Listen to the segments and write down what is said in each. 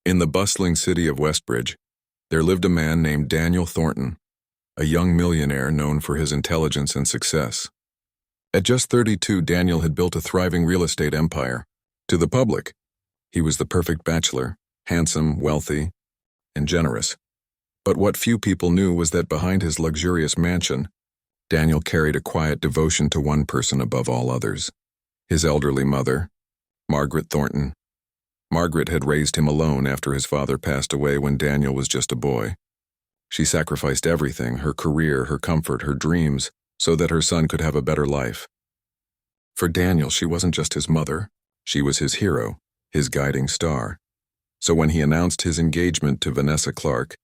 In the bustling city of Westbridge, there lived a man named Daniel Thornton, a young millionaire known for his intelligence and success. At just 32, Daniel had built a thriving real estate empire. To the public, he was the perfect bachelor, handsome, wealthy, and generous. But what few people knew was that behind his luxurious mansion, Daniel carried a quiet devotion to one person above all others: his elderly mother, Margaret Thornton. Margaret had raised him alone after his father passed away when Daniel was just a boy. She sacrificed everything, her career, her comfort, her dreams, so that her son could have a better life. For Daniel, she wasn't just his mother, she was his hero, his guiding star. So when he announced his engagement to Vanessa Clark,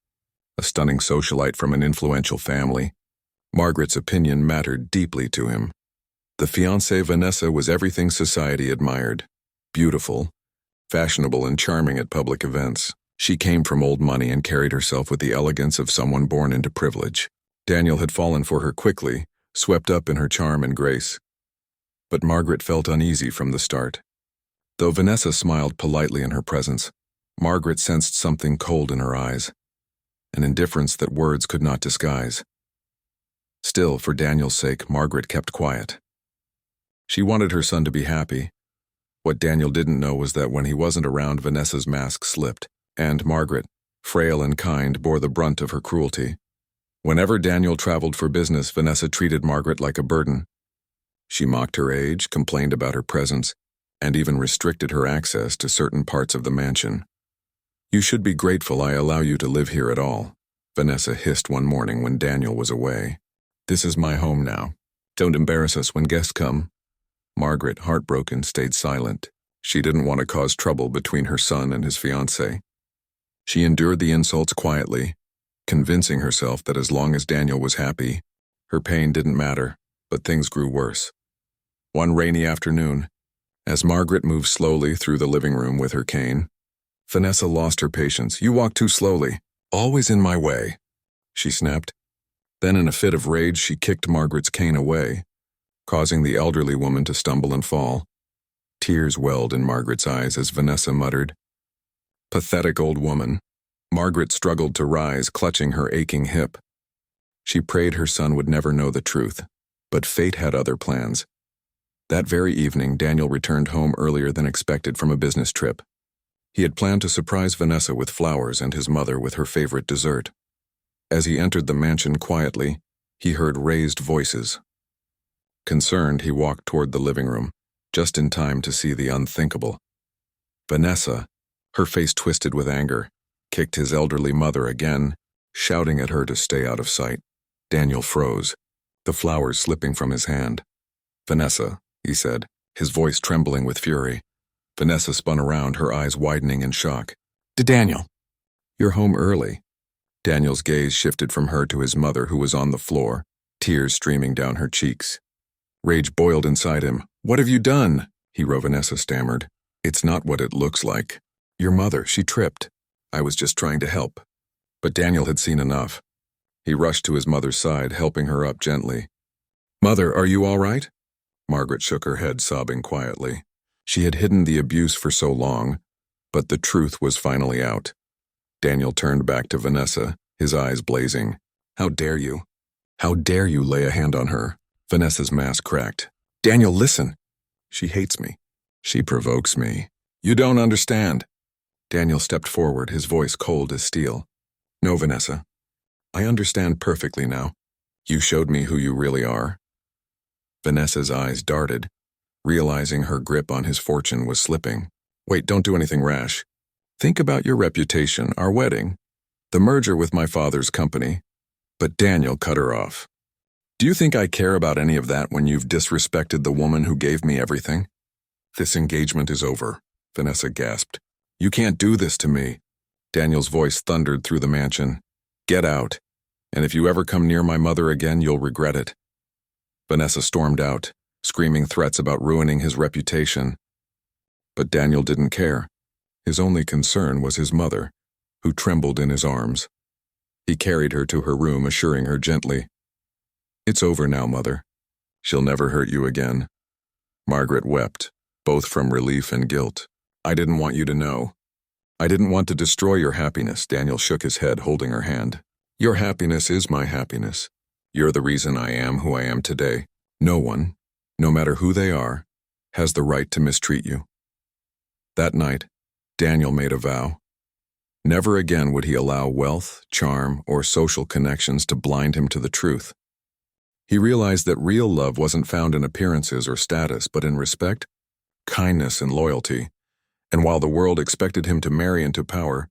a stunning socialite from an influential family, Margaret's opinion mattered deeply to him. The fiancée Vanessa was everything society admired: beautiful, fashionable, and charming at public events. She came from old money and carried herself with the elegance of someone born into privilege. Daniel had fallen for her quickly, swept up in her charm and grace. But Margaret felt uneasy from the start. Though Vanessa smiled politely in her presence, Margaret sensed something cold in her eyes, an indifference that words could not disguise. Still, for Daniel's sake, Margaret kept quiet. She wanted her son to be happy. What Daniel didn't know was that when he wasn't around, Vanessa's mask slipped, and Margaret, frail and kind, bore the brunt of her cruelty. Whenever Daniel traveled for business, Vanessa treated Margaret like a burden. She mocked her age, complained about her presence, and even restricted her access to certain parts of the mansion. "You should be grateful I allow you to live here at all," Vanessa hissed one morning when Daniel was away. "This is my home now. Don't embarrass us when guests come." Margaret, heartbroken, stayed silent. She didn't want to cause trouble between her son and his fiancée. She endured the insults quietly, convincing herself that as long as Daniel was happy, her pain didn't matter. But things grew worse. One rainy afternoon, as Margaret moved slowly through the living room with her cane, Vanessa lost her patience. "You walk too slowly. Always in my way," she snapped. Then in a fit of rage, she kicked Margaret's cane away, causing the elderly woman to stumble and fall. Tears welled in Margaret's eyes as Vanessa muttered, "Pathetic old woman." Margaret struggled to rise, clutching her aching hip. She prayed her son would never know the truth, but fate had other plans. That very evening, Daniel returned home earlier than expected from a business trip. He had planned to surprise Vanessa with flowers and his mother with her favorite dessert. As he entered the mansion quietly, he heard raised voices. Concerned, he walked toward the living room, just in time to see the unthinkable. Vanessa, her face twisted with anger, kicked his elderly mother again, shouting at her to stay out of sight. Daniel froze, the flowers slipping from his hand. "Vanessa," he said, his voice trembling with fury. Vanessa spun around, her eyes widening in shock. "Daniel, you're home early." Daniel's gaze shifted from her to his mother, who was on the floor, tears streaming down her cheeks. Rage boiled inside him. "What have you done?" Vanessa stammered. "It's not what it looks like. Your mother, she tripped. I was just trying to help." But Daniel had seen enough. He rushed to his mother's side, helping her up gently. "Mother, are you all right?" Margaret shook her head, sobbing quietly. She had hidden the abuse for so long, but the truth was finally out. Daniel turned back to Vanessa, his eyes blazing. "How dare you? How dare you lay a hand on her?" Vanessa's mask cracked. "Daniel, listen. She hates me. She provokes me. You don't understand." Daniel stepped forward, his voice cold as steel. "No, Vanessa. I understand perfectly now. You showed me who you really are." Vanessa's eyes darted, realizing her grip on his fortune was slipping. "Wait, don't do anything rash. Think about your reputation, our wedding, the merger with my father's company." But Daniel cut her off. "Do you think I care about any of that when you've disrespected the woman who gave me everything?" "This engagement is over," Vanessa gasped. "You can't do this to me." Daniel's voice thundered through the mansion. "Get out, and if you ever come near my mother again, you'll regret it." Vanessa stormed out, screaming threats about ruining his reputation. But Daniel didn't care. His only concern was his mother, who trembled in his arms. He carried her to her room, assuring her gently, "It's over now, Mother. She'll never hurt you again." Margaret wept, both from relief and guilt. "I didn't want you to know." I didn't want to destroy your happiness, Daniel shook his head, holding her hand. Your happiness is my happiness. You're the reason I am who I am today. No one, no matter who they are, has the right to mistreat you. That night, Daniel made a vow. Never again would he allow wealth, charm, or social connections to blind him to the truth. He realized that real love wasn't found in appearances or status, but in respect, kindness, and loyalty. And while the world expected him to marry into power,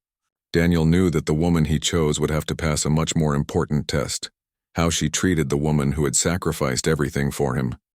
Daniel knew that the woman he chose would have to pass a much more important test: how she treated the woman who had sacrificed everything for him.